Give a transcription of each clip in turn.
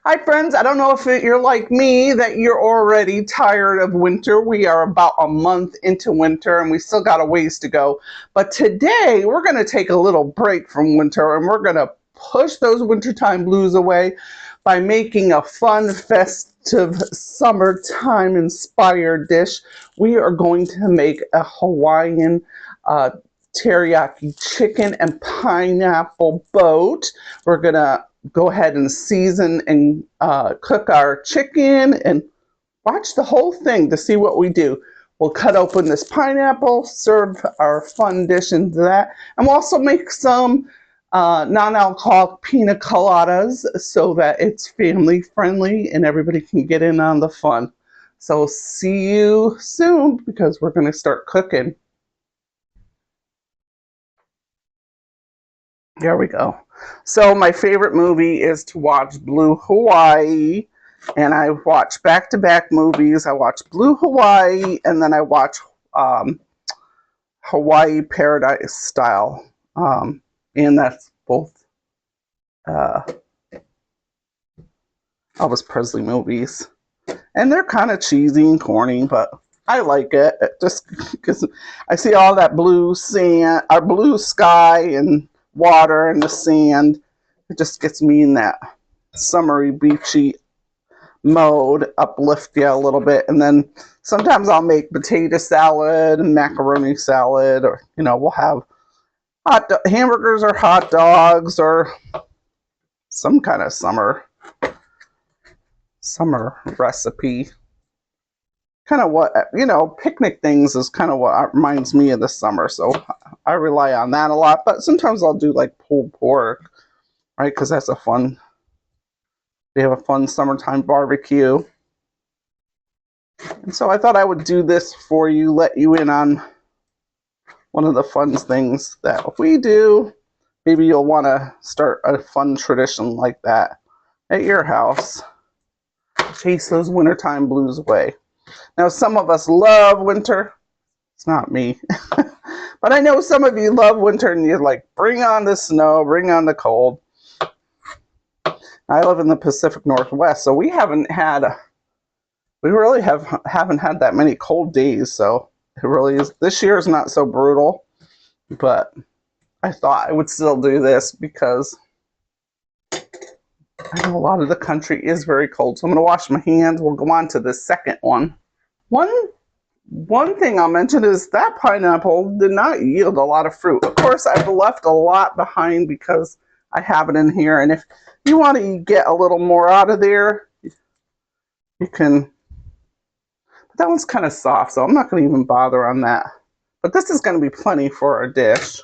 Hi friends, I don't know if you're like me, that you're already tired of winter. We are about a month into winter and we still got a ways to go. But today we're going to take a little break from winter and we're going to push those wintertime blues away by making a fun, festive, summertime inspired dish. We are going to make a Hawaiian teriyaki chicken and pineapple boat. We're going to go ahead and season and cook our chicken and watch the whole thing to see what we do. We'll cut open this pineapple, serve our fun dish into that, and we'll also make some non-alcoholic pina coladas so that it's family friendly and everybody can get in on the fun. So see you soon because we're going to start cooking. There we go. So my favorite movie is to watch Blue Hawaii, and I watch back-to-back movies. I watch Blue Hawaii, and then I watch Hawaii Paradise Style, and that's both Elvis Presley movies. And they're kind of cheesy and corny, but I like it just because I see all that blue sand, or blue sky and water and the sand. It just gets me in that summery, beachy mode, uplift you a little bit. And then sometimes I'll make potato salad and macaroni salad, or we'll have hamburgers or hot dogs or some kind of summer recipe. Kind of what, picnic things is kind of what reminds me of the summer. So I rely on that a lot. But sometimes I'll do like pulled pork, right? Because that's we have a fun summertime barbecue. And so I thought I would do this for you, let you in on one of the fun things that we do. Maybe you'll want to start a fun tradition like that at your house. Chase those wintertime blues away. Now, some of us love winter. It's not me. But I know some of you love winter and you're like, bring on the snow, bring on the cold. I live in the Pacific Northwest, so we really haven't had that many cold days. So it really is. This year is not so brutal, but I thought I would still do this because I know a lot of the country is very cold. So I'm going to wash my hands. We'll go on to the second one. One thing I'll mention is that pineapple did not yield a lot of fruit. Of course, I've left a lot behind because I have it in here. And if you want to get a little more out of there, you can. But that one's kind of soft, so I'm not going to even bother on that. But this is going to be plenty for our dish.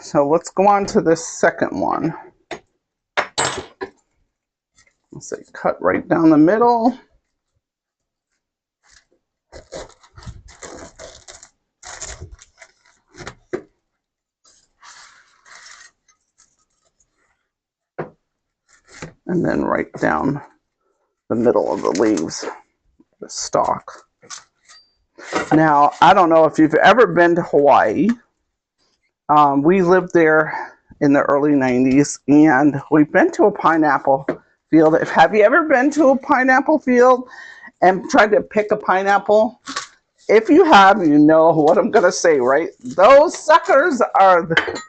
So let's go on to this second one. Let's say cut right down the middle. And then right down the middle of the leaves, the stalk. Now, I don't know if you've ever been to Hawaii. We lived there in the early 90s, and we've been to a pineapple field. Have you ever been to a pineapple field and tried to pick a pineapple? If you have, you know what I'm going to say, right? Those suckers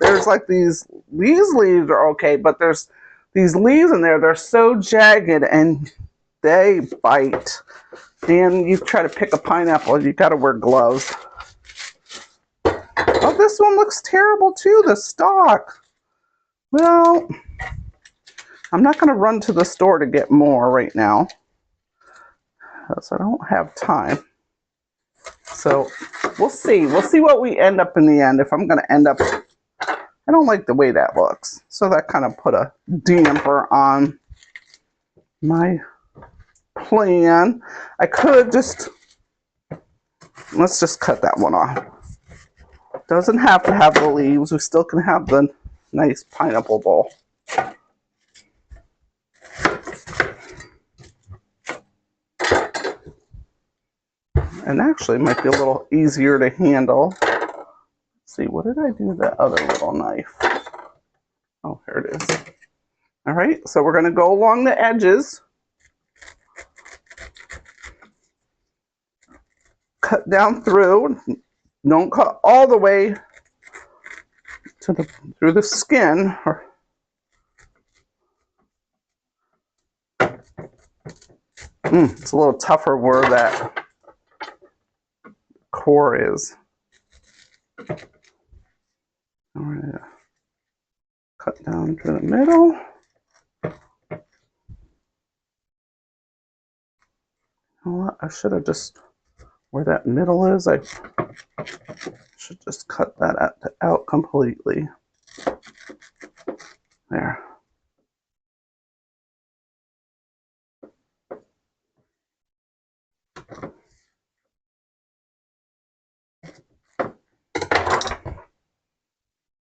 there's like these leaves are okay, but there's these leaves in there, they're so jagged and they bite. And you try to pick a pineapple, you got to wear gloves. Oh, this one looks terrible too, the stalk. Well, I'm not going to run to the store to get more right now, because I don't have time. So we'll see. We'll see what we end up in the end. If I'm going to end up, I don't like the way that looks. So that kind of put a damper on my plan. I could let's just cut that one off. Doesn't have to have the leaves. We still can have the nice pineapple bowl. And actually it might be a little easier to handle. Let's see, what did I do with that other little knife? Oh, here it is. All right, so we're going to go along the edges. Cut down through. Don't cut all the way to through the skin. It's a little tougher where that core is. All right, cut down to the middle. You know what? I should have just, where that middle is, I should just cut that out completely. There.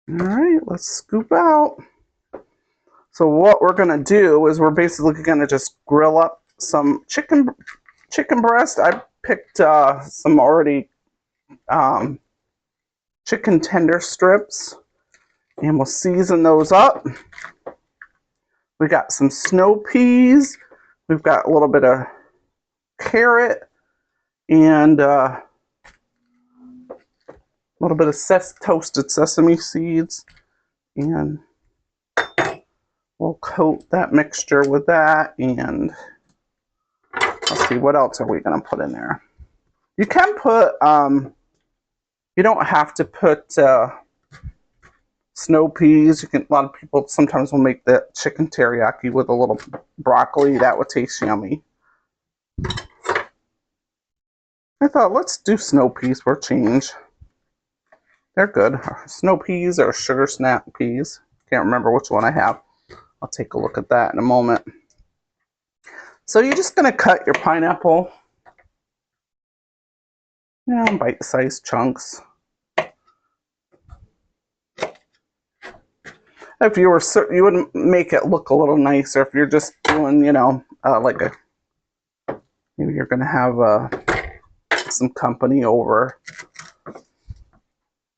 All right, let's scoop out. So what we're gonna do is we're basically gonna just grill up some chicken breast. I picked some already chicken tender strips, and we'll season those up. We got some snow peas. We've got a little bit of carrot and a little bit of toasted sesame seeds, and we'll coat that mixture with that. And let's see, what else are we going to put in there? You can put, you don't have to put snow peas. You can. A lot of people sometimes will make the chicken teriyaki with a little broccoli. That would taste yummy. I thought, let's do snow peas for a change. They're good. Snow peas or sugar snap peas. Can't remember which one I have. I'll take a look at that in a moment. So you're just going to cut your pineapple, bite-sized chunks. If you were, you would make it look a little nicer if you're just doing, like maybe you're going to have some company over,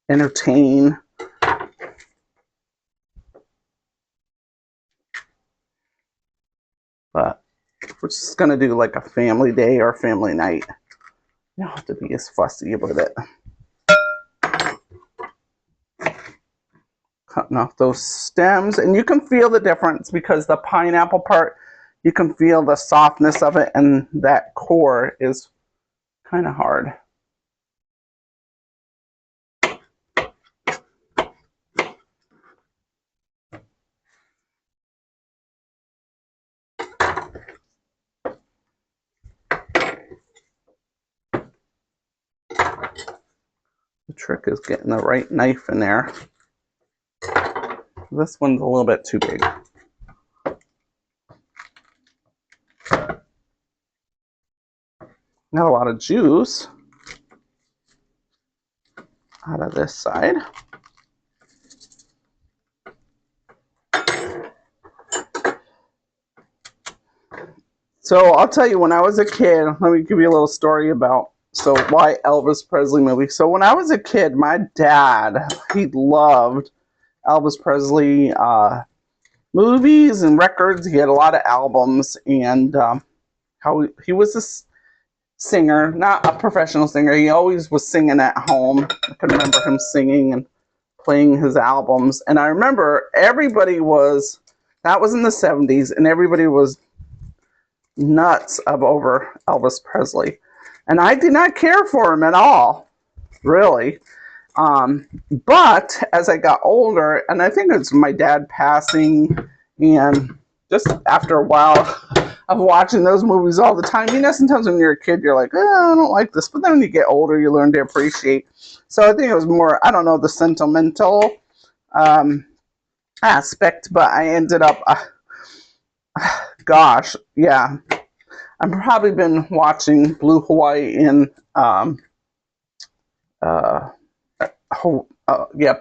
entertain. But we're just going to do like a family day or family night. You don't have to be as fussy with it. Cutting off those stems, and you can feel the difference because the pineapple part, you can feel the softness of it, and that core is kind of hard. The trick is getting the right knife in there. This one's a little bit too big. Not a lot of juice out of this side. So I'll tell you, when I was a kid, let me give you a little story about why Elvis Presley movie. So when I was a kid, my dad, he loved Elvis Presley movies and records. He had a lot of albums, and how he was a singer, not a professional singer. He always was singing at home. I can remember him singing and playing his albums. And I remember everybody was, that was in the 70s, and everybody was nuts over Elvis Presley. And I did not care for him at all, really. But as I got older, and I think it's my dad passing, and just after a while of watching those movies all the time, sometimes when you're a kid, you're like, oh, I don't like this. But then when you get older, you learn to appreciate. So I think it was more, I don't know, the sentimental aspect, but I ended up, gosh, yeah. I've probably been watching Blue Hawaiian,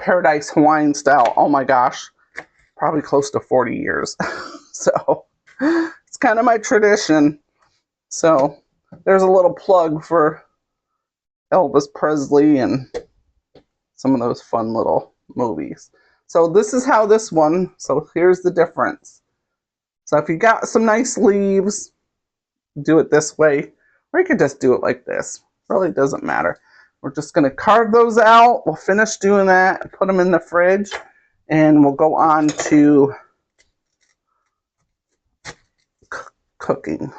Paradise Hawaiian style. Oh my gosh, probably close to 40 years. So it's kind of my tradition. So there's a little plug for Elvis Presley and some of those fun little movies. So this is how this one, so here's the difference. So if you got some nice leaves, do it this way, or you could just do it like this. Really doesn't matter. We're just going to carve those out. We'll finish doing that, put them in the fridge, and we'll go on to cooking.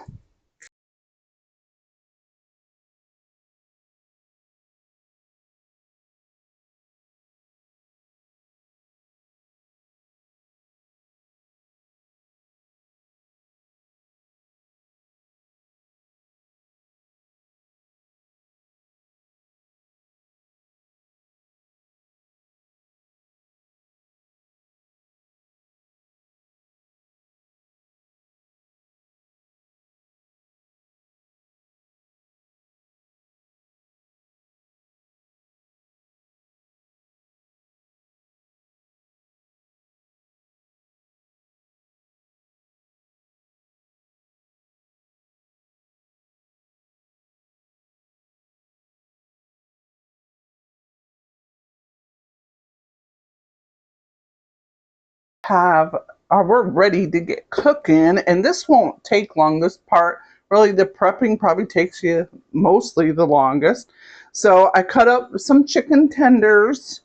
We're ready to get cooking, and this won't take long. This part, really, the prepping probably takes you mostly the longest. So I cut up some chicken tenders,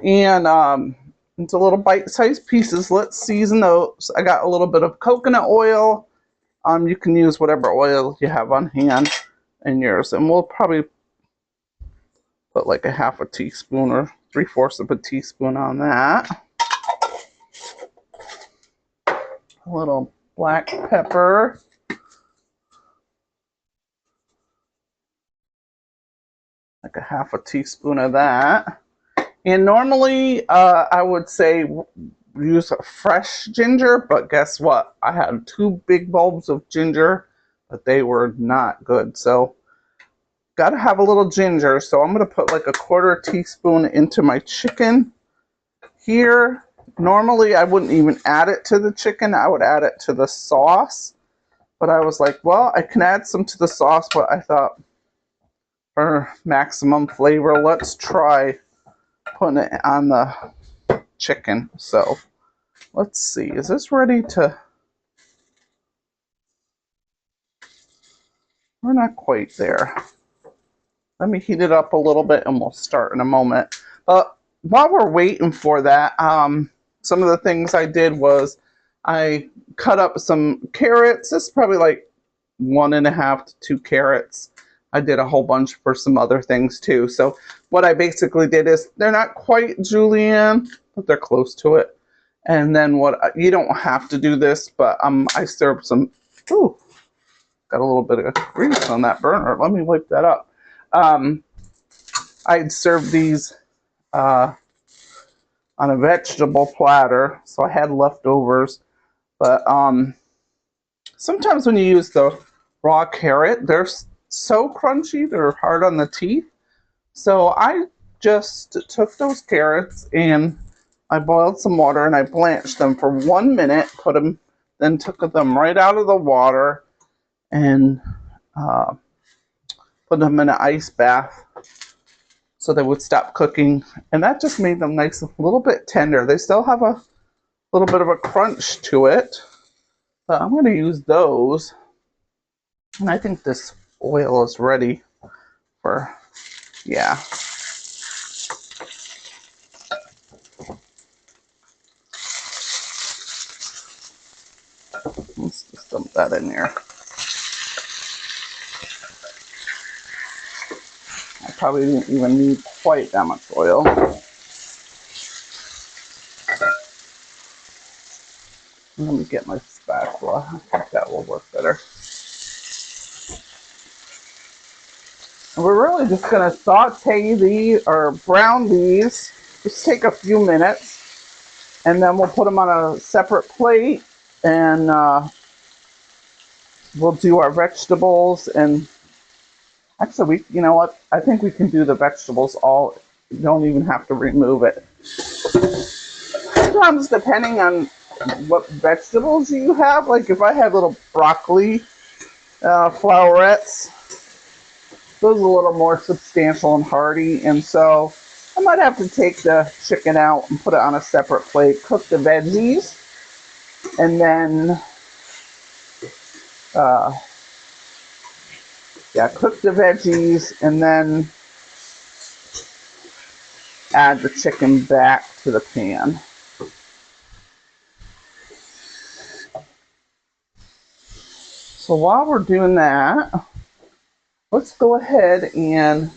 and into little bite-sized pieces. Let's season those. I got a little bit of coconut oil. You can use whatever oil you have on hand in yours, and we'll probably put like a half a teaspoon or 3/4 of a teaspoon on that. A little black pepper. Like a half a teaspoon of that. And normally I would say use fresh ginger, but guess what? I had 2 big bulbs of ginger, but they were not good. So got to have a little ginger. So I'm going to put like a 1/4 teaspoon into my chicken here. Normally I wouldn't even add it to the chicken. I would add it to the sauce. But I was like, well, I can add some to the sauce, but I thought for maximum flavor, let's try putting it on the chicken. So let's see, is this ready to? We're not quite there. Let me heat it up a little bit and we'll start in a moment. But while we're waiting for that, some of the things I did was I cut up some carrots. This is probably like 1.5 to 2 carrots. I did a whole bunch for some other things too. So what I basically did is, they're not quite julienne, but they're close to it. And then you don't have to do this, but I served some, ooh, got a little bit of grease on that burner. Let me wipe that up. I'd served these on a vegetable platter, so I had leftovers. But sometimes when you use the raw carrot, they're so crunchy, they're hard on the teeth. So I just took those carrots and I boiled some water and I blanched them for 1 minute, then took them right out of the water and put them in an ice bath so they would stop cooking. And that just made them nice, a little bit tender. They still have a little bit of a crunch to it, but I'm going to use those. And I think this oil is ready for, yeah. Let's just dump that in here. I probably didn't even need quite that much oil. Let me get my spatula. I think that will work better. And we're really just going to saute these or brown these. Just take a few minutes, and then we'll put them on a separate plate, and we'll do our vegetables. And actually, you know what? I think we can do the vegetables all. You don't even have to remove it. Sometimes, depending on what vegetables you have, like if I had little broccoli flowerets, those are a little more substantial and hearty, and so I might have to take the chicken out and put it on a separate plate, cook the veggies, and then uh, yeah, cook the veggies and then add the chicken back to the pan. So while we're doing that, let's go ahead and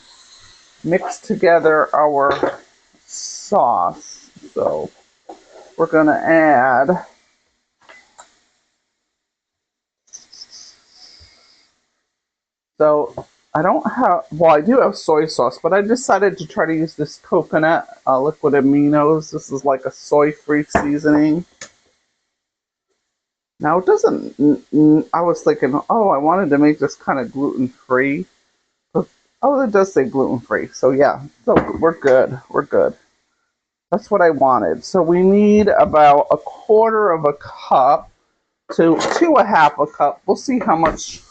mix together our sauce. So we're going to add I don't have, well, I do have soy sauce, but I decided to try to use this coconut liquid aminos. This is like a soy-free seasoning. Now it doesn't, I was thinking, oh, I wanted to make this kind of gluten-free. Oh, it does say gluten-free. So yeah, so we're good. We're good. That's what I wanted. So we need about a quarter of a cup to a half a cup. We'll see how much.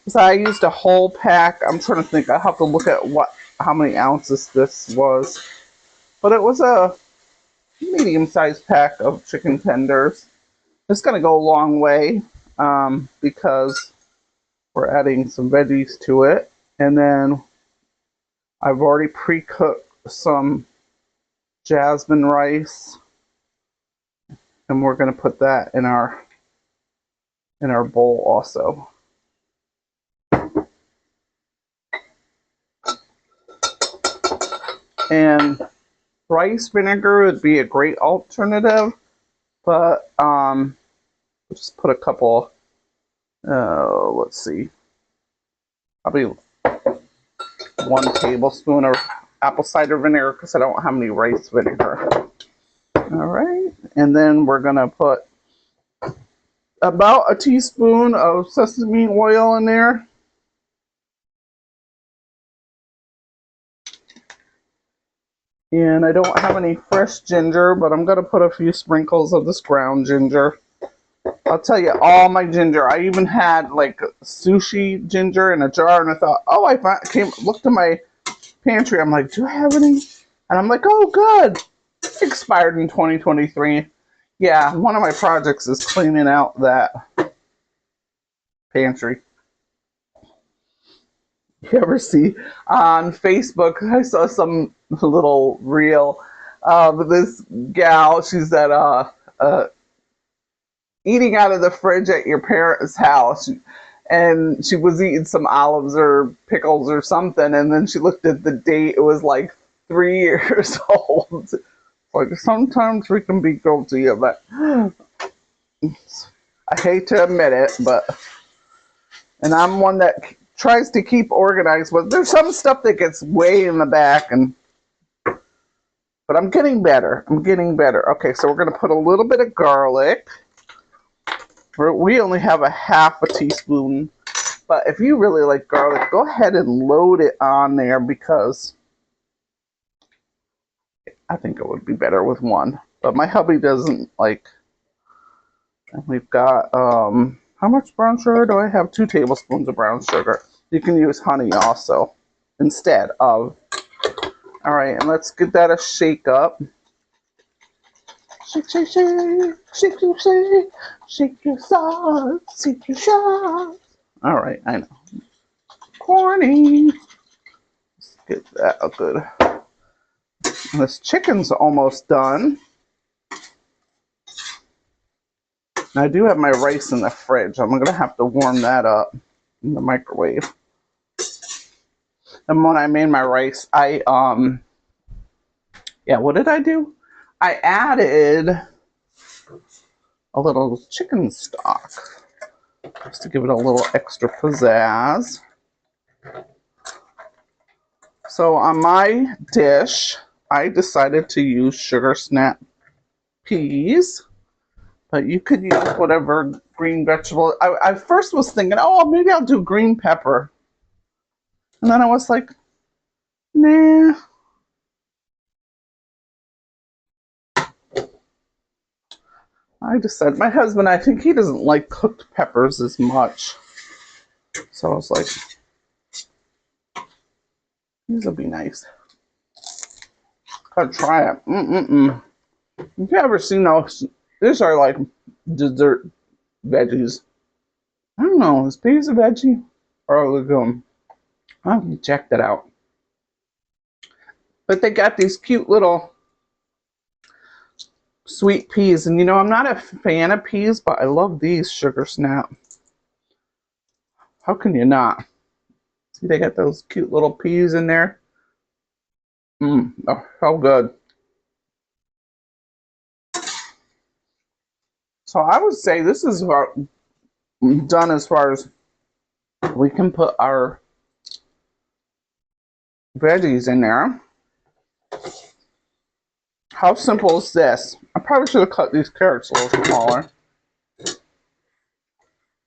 So I used a whole pack. I'm trying to think. I have to look at how many ounces this was. But it was a medium-sized pack of chicken tenders. It's going to go a long way because we're adding some veggies to it. And then I've already pre-cooked some jasmine rice. And we're going to put that in our bowl also. And rice vinegar would be a great alternative, but just put a couple, let's see, probably 1 tablespoon of apple cider vinegar because I don't have any rice vinegar. All right, and then we're gonna put about a teaspoon of sesame oil in there. And I don't have any fresh ginger, but I'm going to put a few sprinkles of this ground ginger. I'll tell you, all my ginger. I even had like sushi ginger in a jar, and I thought, oh, looked in my pantry. I'm like, do I have any? And I'm like, oh, good. It expired in 2023. Yeah, one of my projects is cleaning out that pantry. You ever see on Facebook? I saw some little reel of this gal. She's at eating out of the fridge at your parents' house, and she was eating some olives or pickles or something, and then she looked at the date. It was like 3 years old. Like sometimes we can be guilty of it. I hate to admit it, and I'm one that tries to keep organized, but there's some stuff that gets way in the back, but I'm getting better. I'm getting better. Okay, so we're going to put a little bit of garlic. We only have a half a teaspoon, but if you really like garlic, go ahead and load it on there because I think it would be better with 1. But my hubby doesn't like. And we've got how much brown sugar do I have? 2 tablespoons of brown sugar. You can use honey also instead of. All right, and let's give that a shake up. Shake, shake, shake, shake, shake, shake, shake your sauce, shake your sauce. All right, I know. Corny. Let's get that a good. And this chicken's almost done. And I do have my rice in the fridge. I'm going to have to warm that up in the microwave. And when I made my rice, yeah, what did I do? I added a little chicken stock just to give it a little extra pizzazz. So on my dish, I decided to use sugar snap peas. But you could use whatever green vegetable. I first was thinking, oh, maybe I'll do green pepper. And then I was like, nah. I just said, my husband, I think he doesn't like cooked peppers as much. So I was like, these will be nice. Gotta try it. Have you ever seen those? These are like dessert veggies. I don't know, is peas a veggie or a legume? I haven't checked it out. But they got these cute little sweet peas. And you know, I'm not a fan of peas, but I love these sugar snap. How can you not? See, they got those cute little peas in there. Oh, so good. So I would say this is about done as far as we can put our veggies in there. How simple is this? I probably should have cut these carrots a little smaller,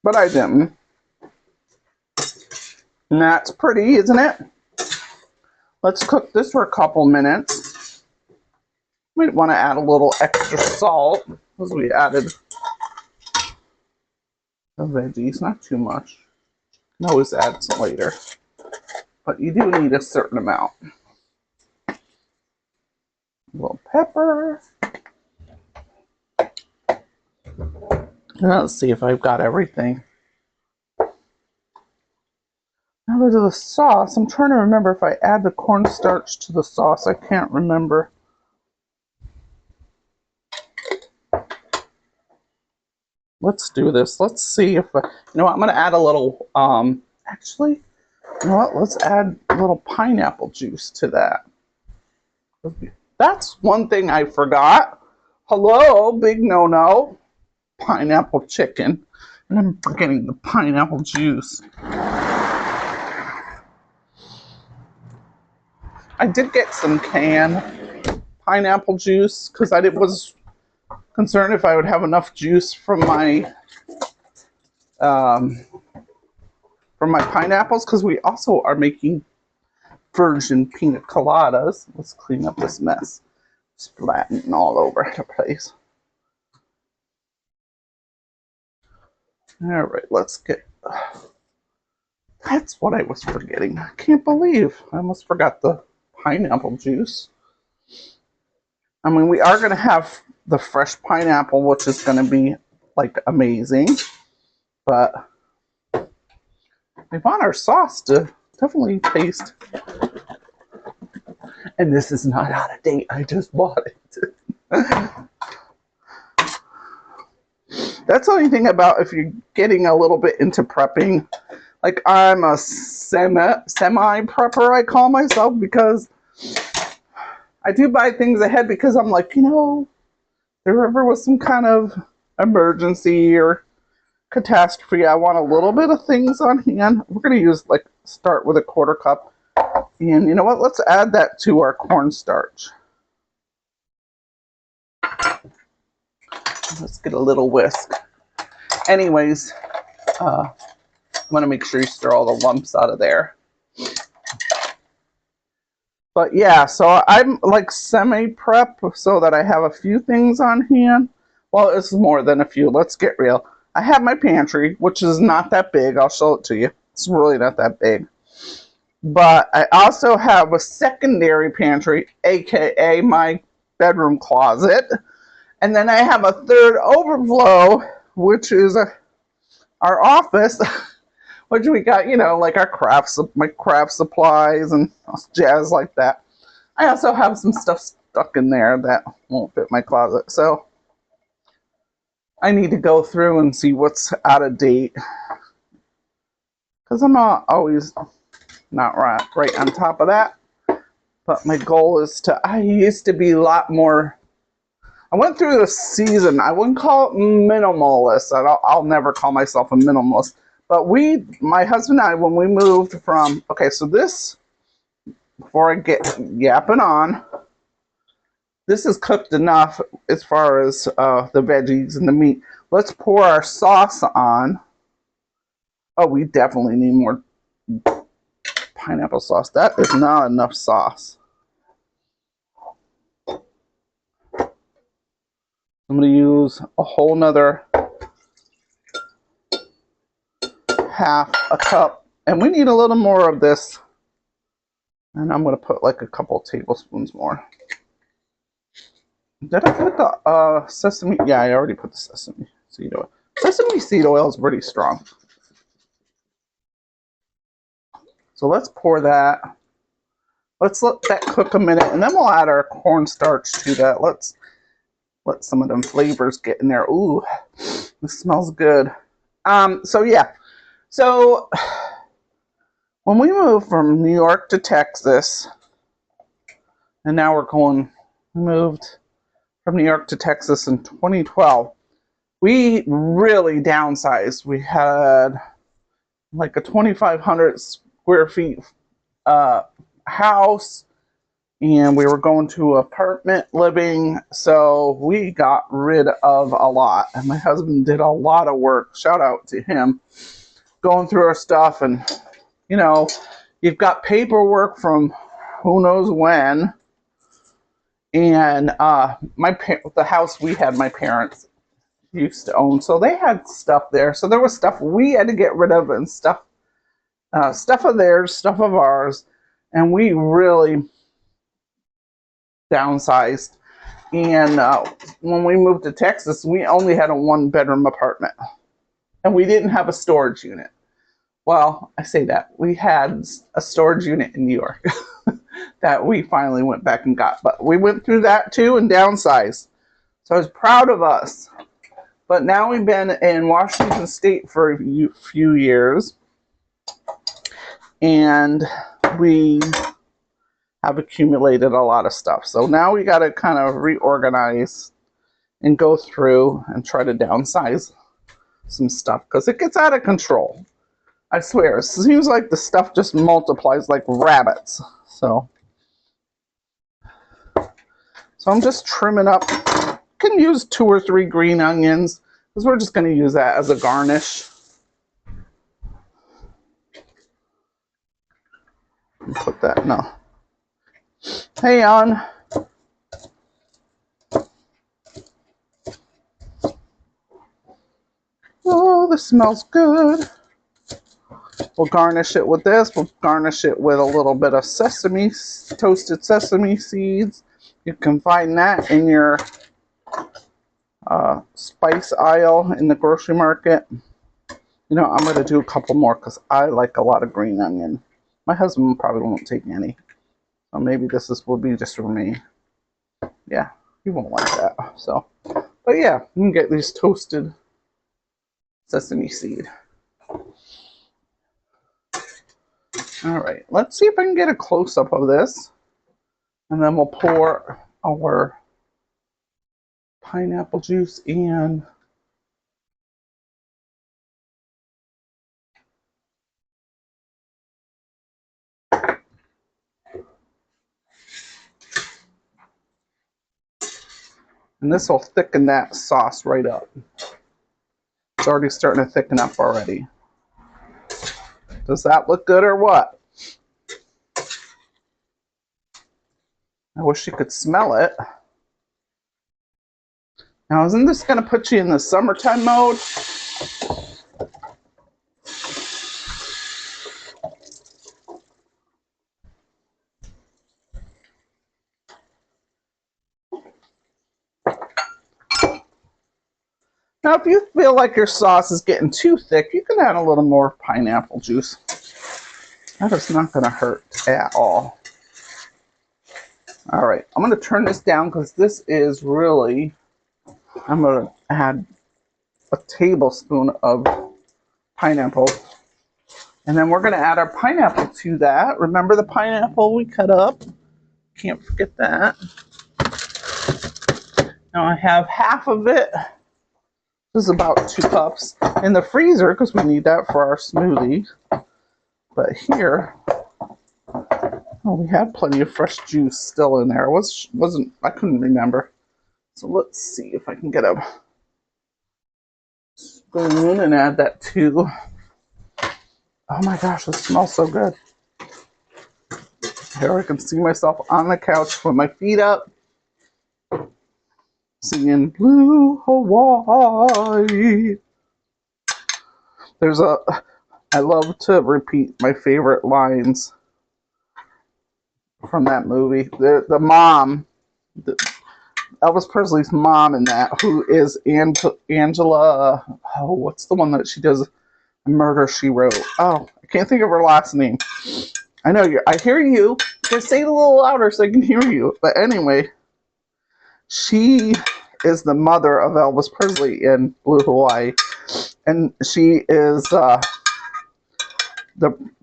but I didn't. And that's pretty, isn't it? Let's cook this for a couple minutes. Might want to add a little extra salt because we added the veggies, not too much. You can always add some later, but you do need a certain amount. A little pepper. Let's see if I've got everything. Now there's the sauce. I'm trying to remember if I add the cornstarch to the sauce. I can't remember. Let's do this. Let's see if you know what, I'm going to add a little. Actually, you know what? Let's add a little pineapple juice to that. That's one thing I forgot. Hello, big no-no. Pineapple chicken. And I'm forgetting the pineapple juice. I did get some canned pineapple juice because I was concerned if I would have enough juice from my pineapples, because we also are making virgin pina coladas. Let's clean up this mess. Splatting all over the place. All right, let's get. That's what I was forgetting. I can't believe I almost forgot the pineapple juice. I mean, we are going to have the fresh pineapple, which is going to be like amazing, but we want our sauce to definitely taste. And this is not out of date. I just bought it. That's the only thing about if you're getting a little bit into prepping. Like, I'm a semi-prepper, I call myself, because I do buy things ahead because I'm like, you know, if there ever was some kind of emergency or catastrophe, I want a little bit of things on hand. We're going to use, like, start with a 1/4 cup. And you know what? Let's add that to our cornstarch. Let's get a little whisk. Anyways, I want to make sure you stir all the lumps out of there. But yeah, so I'm like semi-prep so that I have a few things on hand. Well, it's more than a few. Let's get real. I have my pantry, which is not that big. I'll show it to you. It's really not that big. But I also have a secondary pantry, aka my bedroom closet. And then I have a third overflow, which is our office, which we got, you know, like my craft supplies and jazz like that. I also have some stuff stuck in there that won't fit my closet. So I need to go through and see what's out of date, because I'm not always not right on top of that. But my goal is I used to be a lot more. I went through the season. I wouldn't call it minimalist. I'll never call myself a minimalist. But my husband and I, when we moved from, okay, so this, before I get yapping on, this is cooked enough as far as the veggies and the meat. Let's pour our sauce on. Oh, we definitely need more pineapple sauce. That is not enough sauce. I'm going to use a whole nother half a cup. And we need a little more of this. And I'm going to put like a couple tablespoons more. Did I put the sesame? Yeah, I already put the sesame seed oil. Sesame seed oil is pretty strong. So let's pour that. Let's let that cook a minute, and then we'll add our cornstarch to that. Let's let some of them flavors get in there. Ooh, this smells good. So yeah. So when we moved from New York to Texas, and now we moved from New York to Texas in 2012, we really downsized. We had like a 2,500 square feet house, and we were going to apartment living, so we got rid of a lot. And my husband did a lot of work. Shout out to him, going through our stuff. And you know, you've got paperwork from who knows when. And the house we had, my parents used to own, so they had stuff there. So there was stuff we had to get rid of, and stuff of theirs, stuff of ours, and we really downsized. And when we moved to Texas, we only had a 1-bedroom apartment, and we didn't have a storage unit. Well, I say that. We had a storage unit in New York that we finally went back and got. But we went through that too and downsized. So I was proud of us. But now we've been in Washington State for a few years. And we have accumulated a lot of stuff. So now we got to kind of reorganize and go through and try to downsize some stuff, because it gets out of control. I swear, it seems like the stuff just multiplies like rabbits. So I'm just trimming up. You can use 2 or 3 green onions, because we're just going to use that as a garnish. Put that, no. Hey, on. Oh, this smells good. We'll garnish it with this. We'll garnish it with a little bit of toasted sesame seeds. You can find that in your spice aisle in the grocery market. You know, I'm going to do a couple more because I like a lot of green onion. My husband probably won't take any. So maybe will be just for me. Yeah, he won't like that. So, but yeah, you can get these toasted sesame seed. All right, let's see if I can get a close-up of this. And then we'll pour our pineapple juice in. And this will thicken that sauce right up. It's already starting to thicken up already. Does that look good or what? I wish you could smell it. Now, isn't this going to put you in the summertime mode? Now, if you feel like your sauce is getting too thick, you can add a little more pineapple juice. That is not going to hurt at all. All right, I'm going to turn this down because this is really, I'm going to add a tablespoon of pineapple. And then we're going to add our pineapple to that. Remember the pineapple we cut up? Can't forget that. Now I have half of it. This is about 2 cups in the freezer because we need that for our smoothie. But here, oh, we had plenty of fresh juice still in there. I couldn't remember. So let's see if I can get a spoon and add that too. Oh my gosh, this smells so good. Here I can see myself on the couch with my feet up, singing Blue Hawaii. I love to repeat my favorite lines from that movie. The mom, Elvis Presley's mom in that, who is Angela, oh, what's the one that she does Murder, She Wrote? Oh, I I can't think of her last name. I know I hear you. Just say it a little louder so I can hear you. But anyway, she is the mother of Elvis Presley in Blue Hawaii. And she is the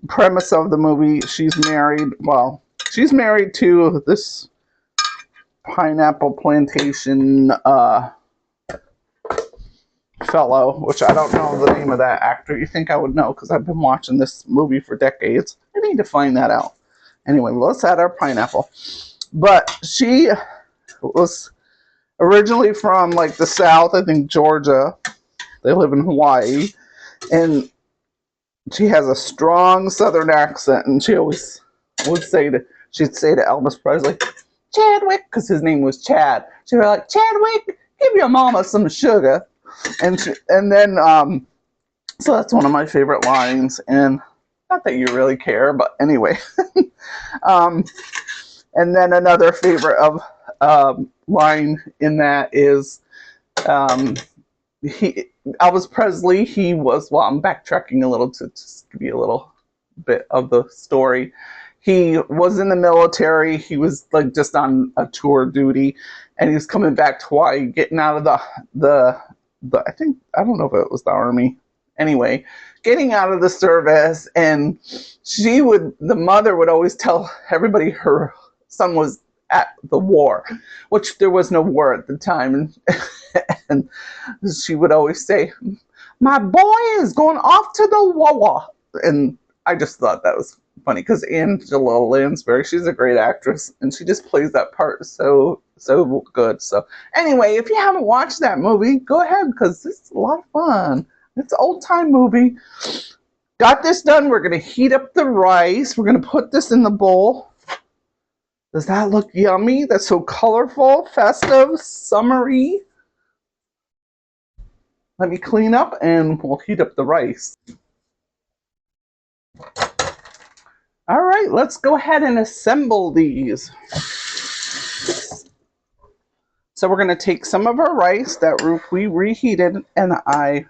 premise of the movie. She's married to this pineapple plantation fellow, which I don't know the name of that actor. You think I would know because I've been watching this movie for decades. I need to find that out. Anyway, let's add our pineapple. But she was originally from like the South, I think Georgia. They live in Hawaii. And she has a strong Southern accent. And she always she'd say to Elvis Presley, Chadwick, because his name was Chad. She'd be like, Chadwick, give your mama some sugar. And then so that's one of my favorite lines, and not that you really care, but anyway. And then another favorite of line in that is Elvis Presley. He was, well, I'm backtracking a little to just give you a little bit of the story. He was in the military. He was like just on a tour duty, and he was coming back to Hawaii, getting out of the I don't know if it was the Army. Anyway, getting out of the service, and the mother would always tell everybody her son was at the war, which there was no war at the time. And she would always say, my boy is going off to the war. And I just thought that was funny because Angela Lansbury, she's a great actress, and she just plays that part so good. So anyway, if you haven't watched that movie, go ahead because it's a lot of fun. It's an old time movie. Got this done. We're going to heat up the rice. We're going to put this in the bowl. Does that look yummy? That's so colorful, festive, summery. Let me clean up and we'll heat up the rice. All right, let's go ahead and assemble these. So we're going to take some of our rice that we reheated, and I'm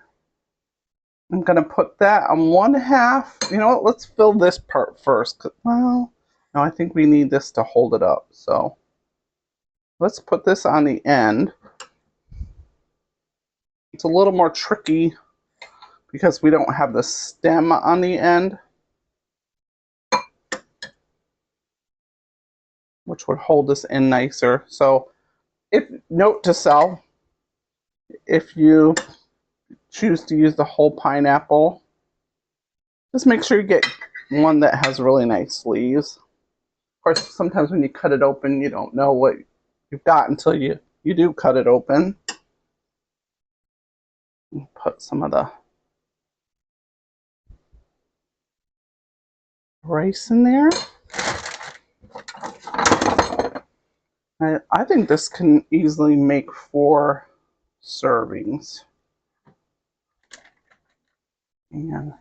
going to put that on 1/2. You know what? Let's fill this part first. Well, no, I think we need this to hold it up. So let's put this on the end. It's a little more tricky because we don't have the stem on the end, which would hold this in nicer. So note to self, if you choose to use the whole pineapple, just make sure you get one that has really nice leaves. Of course, sometimes when you cut it open, you don't know what you've got until you do cut it open. Put some of the rice in there. I think this can easily make 4 servings. And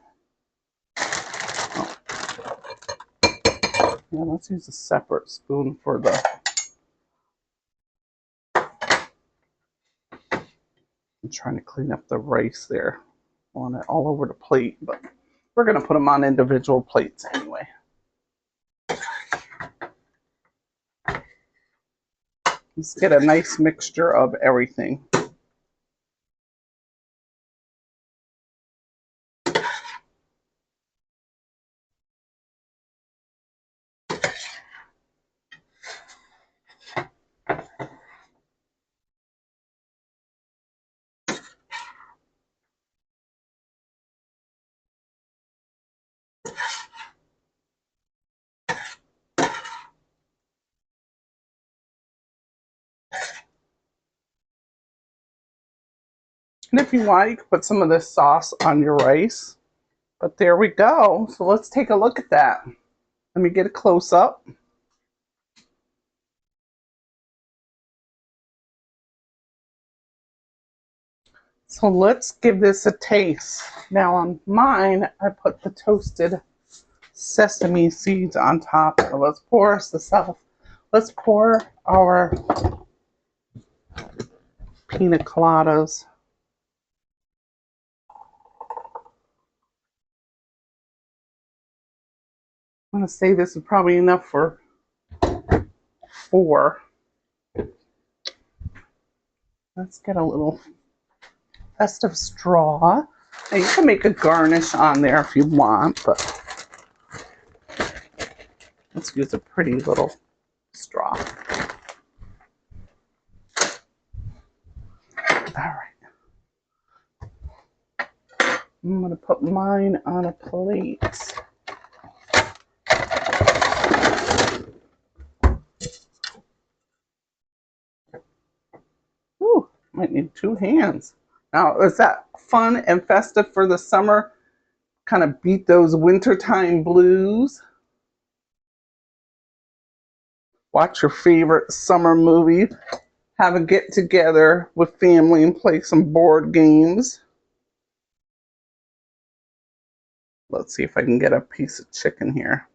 yeah, let's use a separate spoon for the. I'm trying to clean up the rice there. I want it all over the plate, but we're going to put them on individual plates anyway. Let's get a nice mixture of everything. And if you want, you can put some of this sauce on your rice. But there we go. So let's take a look at that. Let me get a close up. So let's give this a taste. Now on mine, I put the toasted sesame seeds on top. So let's pour Let's pour our pina coladas. I'm going to say this is probably enough for 4. Let's get a little festive straw. Now you can make a garnish on there if you want, but let's use a pretty little straw. All right. I'm going to put mine on a plate. Ooh, might need 2 hands. Now, is that fun and festive for the summer? Kind of beat those wintertime blues. Watch your favorite summer movie. Have a get together with family and play some board games. Let's see if I can get a piece of chicken here.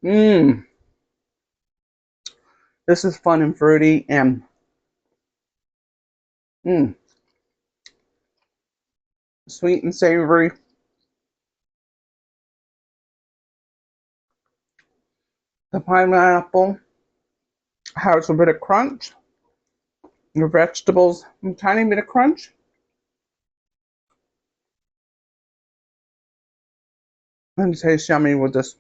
Mmm. This is fun and fruity and sweet and savory. The pineapple has a bit of crunch. Your vegetables, a tiny bit of crunch. And it tastes yummy with this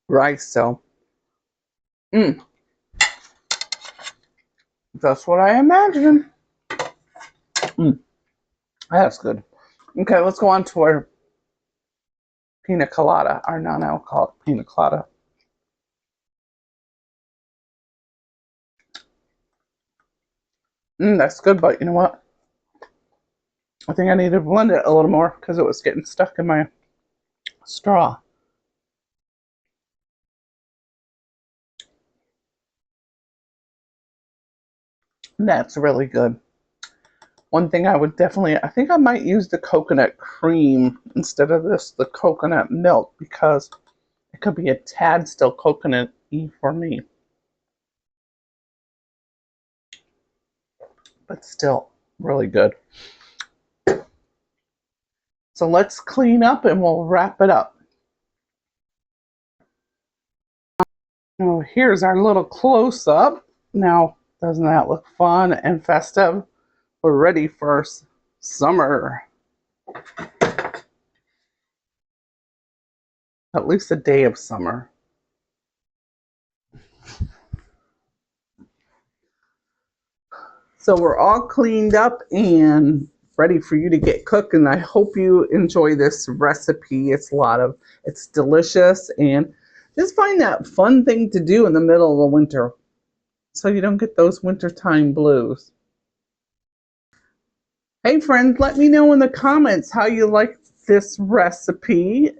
rice. So, that's what I imagined. That's good. Okay, let's go on to our Pina Colada, our non-alcoholic Pina Colada. That's good, but you know what? I think I need to blend it a little more because it was getting stuck in my straw. That's really good. One thing I would definitely, I think I might use the coconut cream instead of the coconut milk because it could be a tad still coconut-y for me. But still really good. So let's clean up and we'll wrap it up. Oh, here's our little close-up. Now, doesn't that look fun and festive? We're ready for summer. At least a day of summer. So we're all cleaned up and ready for you to get cooking. I hope you enjoy this recipe. It's delicious, and just find that fun thing to do in the middle of the winter so you don't get those wintertime blues. Hey friends, let me know in the comments how you like this recipe,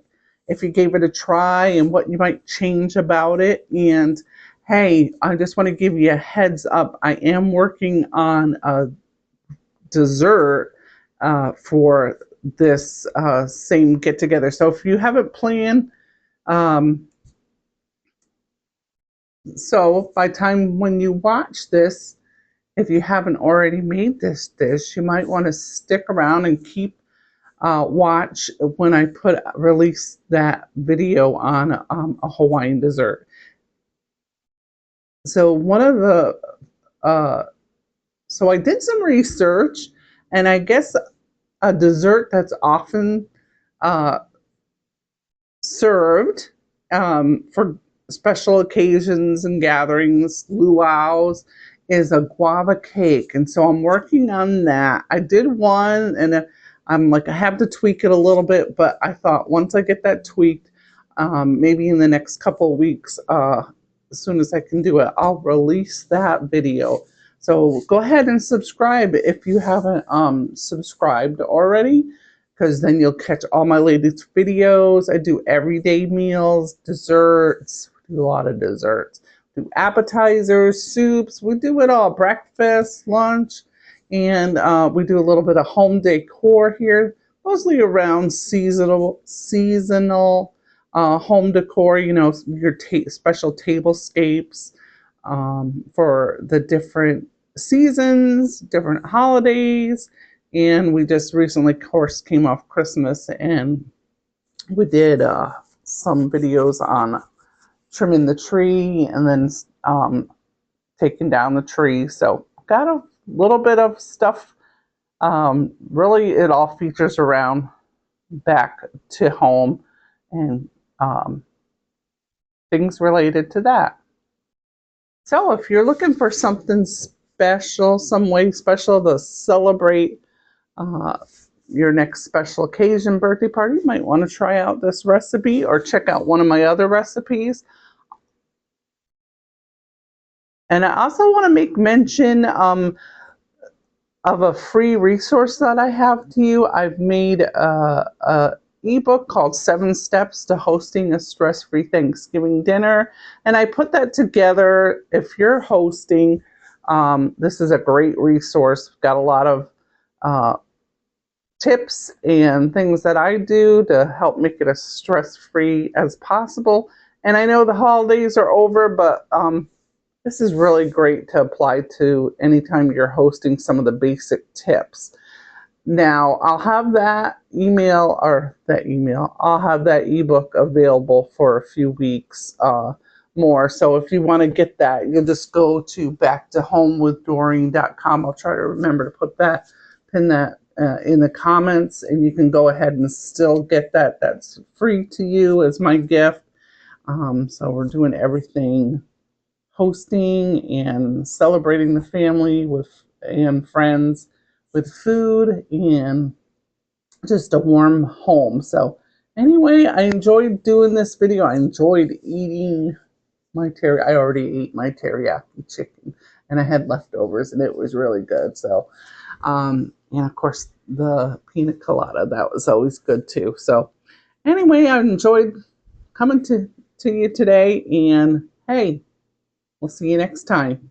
if you gave it a try and what you might change about it. And hey, I just want to give you a heads up. I am working on a dessert for this same get together. So if you haven't planned, so by the time when you watch this, if you haven't already made this dish, you might want to stick around and keep watch when I release that video on a Hawaiian dessert. So one of the so I did some research, and I guess a dessert that's often served for special occasions and gatherings, luau's, is a guava cake. And so I'm working on that. I did one, and I'm like, I have to tweak it a little bit, but I thought once I get that tweaked, maybe in the next couple of weeks, as soon as I can do it, I'll release that video. So go ahead and subscribe if you haven't subscribed already, because then you'll catch all my latest videos. I do everyday meals, desserts, we do a lot of desserts. We do appetizers, soups, we do it all, breakfast, lunch, and we do a little bit of home decor here, mostly around seasonal home decor, you know, your special tablescapes for the different seasons, different holidays, And we just recently, of course, came off Christmas, and we did some videos on trimming the tree and then taking down the tree. So got a little bit of stuff. Really, it all features around back to home and things related to that. So if you're looking for something special, some way special to celebrate uh, your next special occasion, birthday party, you might want to try out this recipe or check out one of my other recipes. And I also want to make mention of a free resource that I have to you. I've made a ebook called 7 Steps to Hosting a Stress-Free Thanksgiving Dinner. And I put that together. If you're hosting, this is a great resource. Got a lot of tips and things that I do to help make it as stress-free as possible. And I know the holidays are over, but this is really great to apply to anytime you're hosting some of the basic tips. Now, I'll have that I'll have that ebook available for a few weeks more. So if you want to get that, you'll just go to backtohomewithdoreen.com. I'll try to remember to pin that in the comments, and you can go ahead and still get that. That's free to you as my gift. So we're doing everything hosting and celebrating the family and friends with food and just a warm home. So anyway, I enjoyed doing this video. I enjoyed eating my teriyaki. I already ate my teriyaki chicken and I had leftovers and it was really good. So, and of course the pina colada, that was always good too. So anyway, I enjoyed coming to you today, and hey, we'll see you next time.